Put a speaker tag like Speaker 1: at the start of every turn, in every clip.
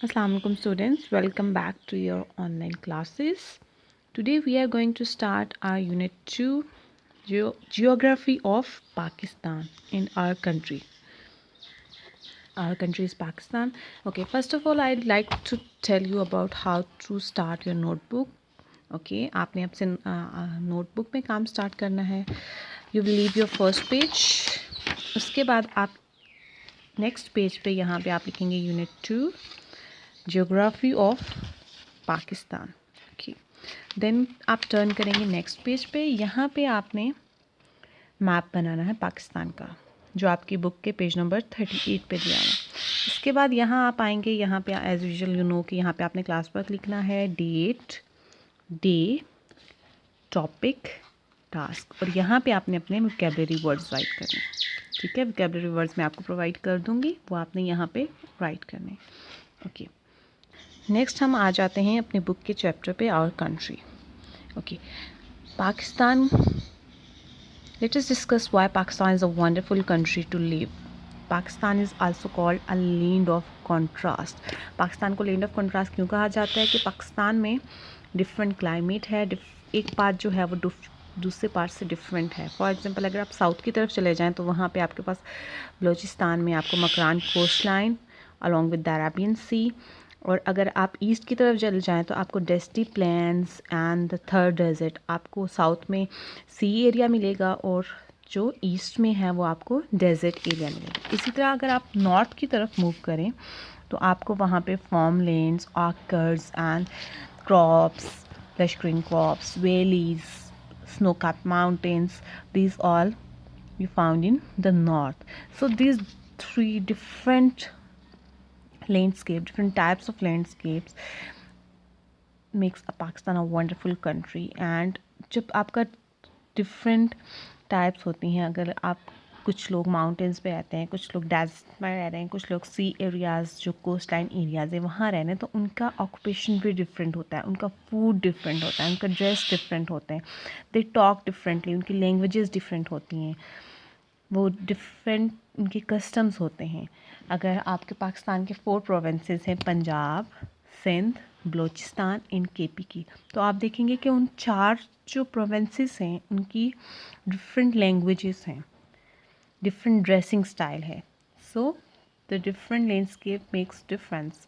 Speaker 1: Assalamu alaikum students, welcome back to your online classes. Today we are going to start our unit 2 geography of Pakistan in our country. Our country is Pakistan. Okay, first of all I'd like to tell you about how to start your notebook. Okay, आपने आपसे notebook में काम start करना है. You will leave your first page. उसके बाद आप next page पे यहाँ पे आप लिखेंगे unit 2 geography of Pakistan. Okay, then आप टर्न करेंगे नेक्स्ट पेज पे. यहाँ पे आपने मैप बनाना है पाकिस्तान का, जो आपकी बुक के पेज नंबर 38 पे दिया हुआ है. इसके बाद यहाँ आप आएंगे, यहाँ पे एज यूजुअल यू नो कि यहाँ पे आपने क्लास वर्क लिखना है, डेट, डे, टॉपिक, टास्क, और यहाँ पे आपने अपने वोकेबलरी वर्ड्स राइट करने हैं. ठीक है, वोकेबलरी वर्ड्स मैं आपको प्रोवाइड कर दूँगी, वो आपने यहाँ पे राइट करने. ओके, नेक्स्ट हम आ जाते हैं अपने बुक के चैप्टर पे, our country. Okay, Pakistan. Let us discuss why Pakistan is a wonderful country to live. Pakistan is also called a land of contrast. Pakistan को लैंड ऑफ कॉन्ट्रास्ट क्यों कहा जाता है? कि पाकिस्तान में डिफरेंट क्लाइमेट है. एक पार्ट जो है वो दूसरे पार्ट से डिफरेंट है. फॉर एग्जांपल अगर आप साउथ की तरफ चले जाएं तो वहाँ पे आपके पास बलूचिस्तान में आपको Makran coast line along with the Arabian Sea, और अगर आप ईस्ट की तरफ चले जाएं तो आपको dusty plains and the Thar desert. आपको साउथ में सी एरिया मिलेगा और जो ईस्ट में है वो आपको डेजर्ट एरिया मिलेगा. इसी तरह अगर आप नॉर्थ की तरफ मूव करें तो आपको वहाँ पे farm lands, orchards and crops, lush green crops, valleys, snow-capped mountains, these all you found in the north. So these three different different types of landscapes makes a Pakistan a wonderful country. And जब आपका different types होती हैं, अगर आप कुछ लोग mountains पे रहते हैं, कुछ लोग डेजर्ट में रह रहे हैं, कुछ लोग सी एरियाज़ जो कोस्ट लाइन एरियाज़ है वहाँ रह रहे हैं, तो उनका ऑक्यूपेशन भी डिफरेंट होता है, उनका फूड डिफरेंट होता है, उनका ड्रेस डिफरेंट होते हैं, दे टॉक डिफरेंटली, उनकी लैंग्वेजेस डिफरेंट होती हैं, वो डिफरेंट उनके कस्टम्स होते हैं. अगर आपके पाकिस्तान के 4 प्रोविंसेस हैं, पंजाब, सिंध, बलूचिस्तान एंड केपी की, तो आप देखेंगे कि उन 4 जो प्रोविंसेस हैं उनकी डिफरेंट लैंग्वेजेस हैं, डिफरेंट ड्रेसिंग स्टाइल है. So the different landscape makes difference.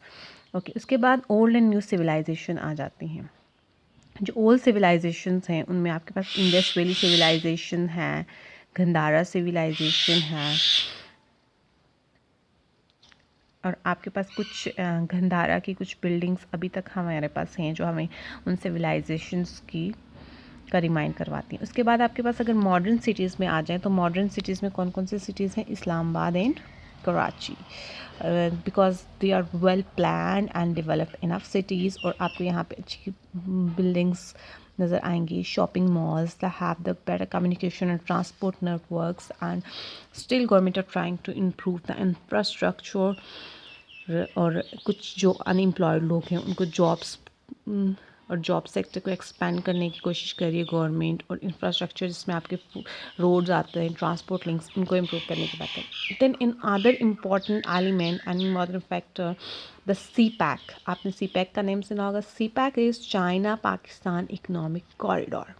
Speaker 1: Okay, उसके बाद ओल्ड एंड न्यू सिविलाइजेशन आ जाती हैं. जो ओल्ड सिविलाइजेशंस हैं उनमें आपके पास इंडस वैली सिविलाइजेशन है, गंधारा सिविलाइजेशन है, और आपके पास कुछ गंधारा की कुछ बिल्डिंग्स अभी तक हमारे पास हैं जो हमें उन सिविलाइजेशंस की का रिमाइंड करवाती हैं. उसके बाद आपके पास अगर मॉडर्न सिटीज़ में आ जाएं तो मॉडर्न सिटीज़ में कौन कौन सी सिटीज़ हैं? Islamabad and Karachi, because they are well plan and developed enough cities, और आपको यहाँ पे अच्छी बिल्डिंग्स नज़र आएंगी, shopping malls that have the better communication and transport networks, and still government are trying to improve the infrastructure. और कुछ जो अनएम्प्लॉयड लोग हैं उनको जॉब्स और जॉब सेक्टर को एक्सपेंड करने की कोशिश करिए गवर्नमेंट, और इंफ्रास्ट्रक्चर जिसमें आपके रोड्स आते हैं, ट्रांसपोर्ट लिंक्स, उनको इम्प्रूव करने की बात करें. Then in other important element and important factor the CPEC. आपने सी पैक का नेम सुना होगा. CPEC is China Pakistan Economic Corridor,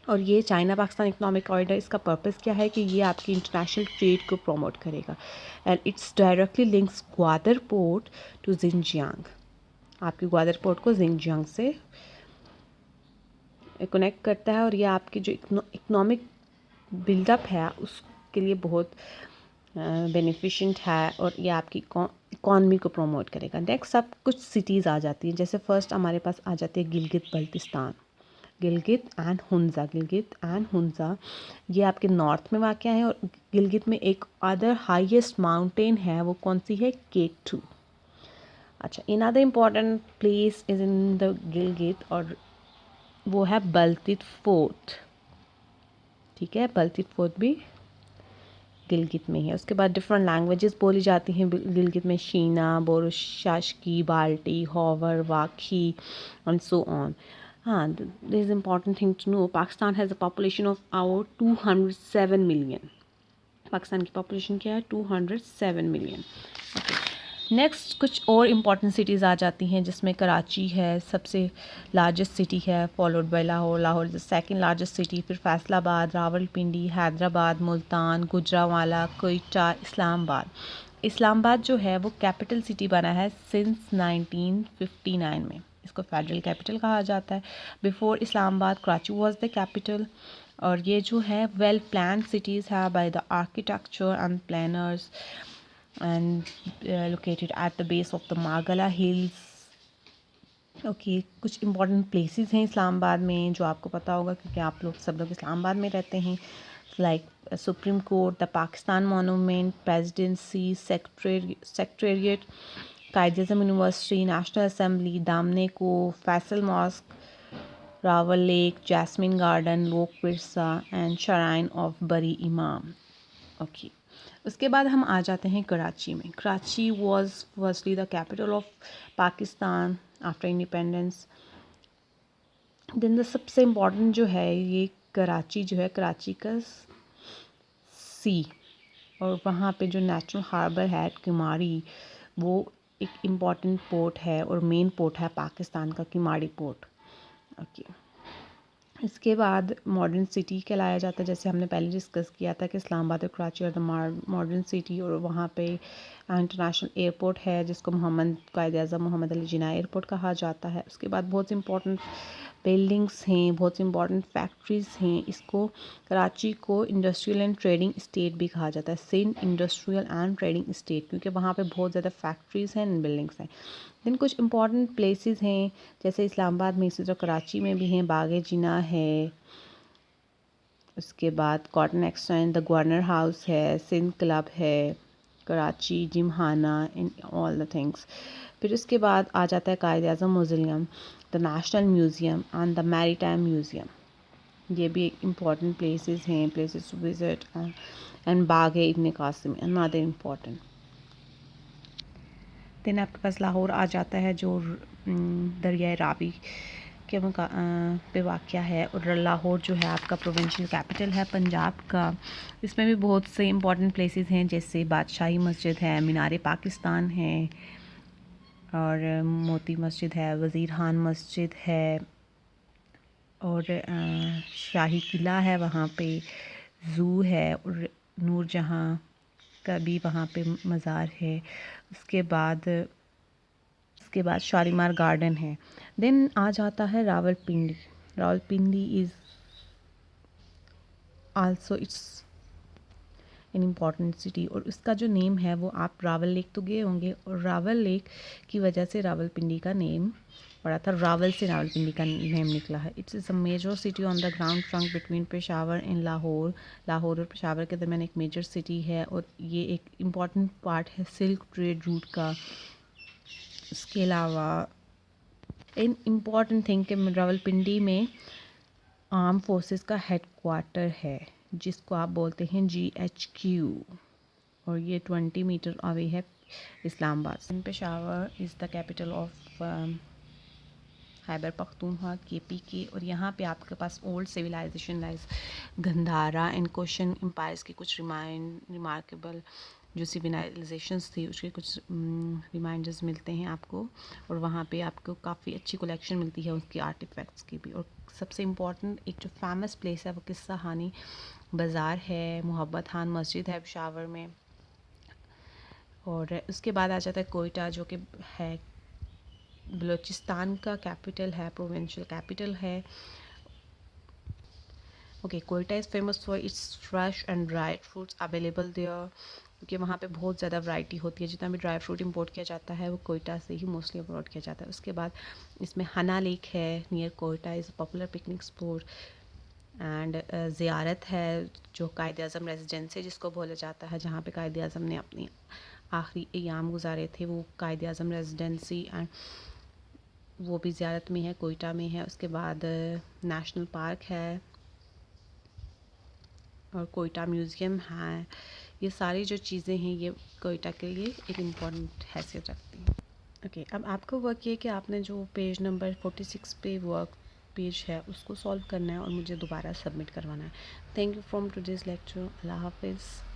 Speaker 1: और ये चाइना पाकिस्तान इकोनॉमिक कॉरिडोर, इसका पर्पस क्या है कि ये आपकी इंटरनेशनल ट्रेड को प्रमोट करेगा, and it's directly links Gwadar port to Xinjiang. आपके ग्वादर पोर्ट को जिनजियांग से कनेक्ट करता है, और ये आपकी जो इकोनॉमिक बिल्डअप है उसके लिए बहुत बेनिफिशेंट है, और ये आपकी इकॉनमी को प्रमोट करेगा. नेक्स्ट सब कुछ सिटीज़ आ जाती हैं. जैसे फर्स्ट हमारे पास आ जाती है गिलगित बल्तिस्तान, गिलगित एंड हुंज़ा. गिलगित एंड हुंज़ा ये आपके नॉर्थ में वाक़या है, और गिलगित में एक अदर हाईएस्ट माउंटेन है, वो कौन सी है? K2. अच्छा, another important place is in the Gilgit, और वो है बल्तित फोर्ट. ठीक है, बल्तित फोर्ट भी गिलगित में है. उसके बाद डिफरेंट लैंग्वेजेस बोली जाती हैं गिलगित में, शीना, बोरो, शाशकी, Balti, Khowar, Wakhi and so on. हाँ, this is important thing to know. Pakistan has a population of our 207 million. Pakistan की पॉपुलेशन क्या है? 207 मिलियन. ओके, नेक्स्ट कुछ और इम्पॉर्टेंट सिटीज़ आ जाती हैं, जिसमें कराची है सबसे लार्जेस्ट सिटी है, followed by Lahore, Lahore is the second largest city, फिर फैसलाबाद, रावलपिंडी, हैदराबाद, मुल्तान, गुजरांवाला, कोयटा, इस्लामाबाद। इस्लामाबाद जो है वो कैपिटल सिटी बना है सिंस 1959 में, इसको फेडरल कैपिटल कहा जाता है। Before Islamabad Karachi was the capital. और ये जो है वेल प्लान सिटीज़ है by the architecture and planners and located at the base of the Margala Hills. Okay कुछ इंपॉर्टेंट प्लेसेस हैं इस्लामाबाद में जो आपको पता होगा, क्योंकि आप लोग सब लोग इस्लामाबाद में रहते हैं, like Supreme Court, the Pakistan Monument, Presidency, Secretariat, Quaid-e-Azam University, National Assembly, Daman-e-Koh, Faisal Mosque, Rawal Lake, Jasmine Garden, Lok Virsa and shrine of बरी इमाम। ओके उसके बाद हम आ जाते हैं कराची में। Karachi was firstly the capital of Pakistan after independence. Then the सबसे इम्पॉर्टेंट जो है ये कराची जो है, कराची का सी और वहाँ पे जो नेशनल हार्बर है किमाड़ी, वो एक इम्पॉर्टेंट पोर्ट है और मेन पोर्ट है पाकिस्तान का, किमाड़ी पोर्ट। ओके इसके बाद मॉडर्न सिटी कहलाया जाता है, जैसे हमने पहले डिस्कस किया था कि इस्लामाबाद और कराची और द मॉडर्न सिटी, और वहाँ पे इंटरनेशनल एयरपोर्ट है जिसको कायद-ए-आज़म मोहम्मद अली जिन्ना एयरपोर्ट कहा जाता है। उसके बाद बहुत इंपॉर्टेंट बिल्डिंग्स हैं, बहुत इंपॉर्टेंट फैक्ट्रीज़ हैं। इसको कराची को इंडस्ट्रियल एंड ट्रेडिंग स्टेट भी कहा जाता है, Sindh industrial and trading state, क्योंकि वहाँ पे बहुत ज़्यादा फैक्ट्रीज़ हैं एंड बिल्डिंग्स हैं। देन कुछ इंपॉर्टेंट प्लेसेस हैं, जैसे इस्लामाबाद में इसी तरह कराची में भी हैं, बाग जिना है, उसके बाद cotton exchange, the governor house है, सिंध क्लब है, Karachi Gymkhana, in all the things. फिर उसके बाद आ जाता है Quaid-e-Azam museum, the national museum and the maritime museum. ये भी एक इम्पॉर्टेंट प्लेसेस हैं, प्लेसेस टू विजिट। एंड बाग है इब्न कासिम, अनदर इम्पॉर्टेंट। देन आपके पास लाहौर आ जाता है जो दरियाए रावी के पे वाक़या है, और लाहौर जो है आपका प्रोविंशियल कैपिटल है पंजाब का। इसमें भी बहुत से इंपॉर्टेंट प्लेसेस हैं, जैसे बादशाही मस्जिद है, मीनार पाकिस्तान है, और मोती मस्जिद है, वज़ीर खान मस्जिद है, और शाही किला है वहाँ पे, ज़ू है, और नूरजहाँ का भी वहाँ पे मज़ार है। उसके बाद शालीमार गार्डन है। देन आ जाता है Rawalpindi. Rawalpindi is also it's an important city, और उसका जो नेम है वो आप रावल लेक तो गए होंगे, और रावल लेक की वजह से रावलपिंडी का नेम पड़ा था, रावल से रावलपिंडी का नेम निकला है। It's is a major city on the ground trunk between Peshawar and Lahore. Lahore और पेशावर के दरमियान एक मेजर सिटी है, और ये एक इम्पॉर्टेंट पार्ट है सिल्क ट्रेड रूट का। इसके अलावा इन इम्पॉर्टेंट थिंग कि रावलपिंडी में आर्म फोर्सेस का हेड क्वार्टर है, जिसको आप बोलते हैं GHQ, और ये 20 मीटर अवे है Islamabad. Peshawar is the capital of Khyber Pakhtunkhwa KPK, और यहाँ पे आपके पास old civilisation lies Gandhara and Kushan empires की कुछ रिमार्केबल जो सिविलाइजेशंस थी उसके कुछ रिमाइंडर्स मिलते हैं आपको, और वहाँ पे आपको काफ़ी अच्छी कलेक्शन मिलती है उसके आर्टिफैक्ट्स की भी। और सबसे इम्पॉर्टेंट एक जो फेमस प्लेस है वो किस्सा खानी बाज़ार है, मोहब्बत खान मस्जिद है पेशावर में। और उसके बाद आ जाता है कोयटा, जो कि है बलूचिस्तान का कैपिटल है, प्रोविंशियल कैपिटल है। Okay Quetta is famous for its fresh and dry fruits available there, क्योंकि वहाँ पे बहुत ज़्यादा वैरायटी होती है। जितना भी ड्राई फ्रूट इंपोर्ट किया जाता है वो कोयटा से ही मोस्टली इंपोर्ट किया जाता है। उसके बाद इसमें हना लेक है near Quetta, is popular picnic spot. And ज़ियारत है जो कायद-ए-आज़म रेजिडेंसी जिसको बोला जाता है, जहाँ पे कायद-ए-आज़म ने अपनी आखिरी अयाम गुजारे थे, वो कायद-ए-आज़म रेजिडेंसी, एंड वो भी ज़ियारत में है, कोयटा में है। उसके बाद नेशनल पार्क है और कोयटा म्यूज़ियम है। ये सारी जो चीज़ें हैं ये कोयटा के लिए एक इम्पॉर्टेंट हैसियत रखती हैं। ओके अब आपको वर्क ये कि आपने जो पेज नंबर 46 पे वर्क पेज है उसको सॉल्व करना है और मुझे दोबारा सबमिट करवाना है। Thank you from today's lecture. अल्लाह हाफिज़।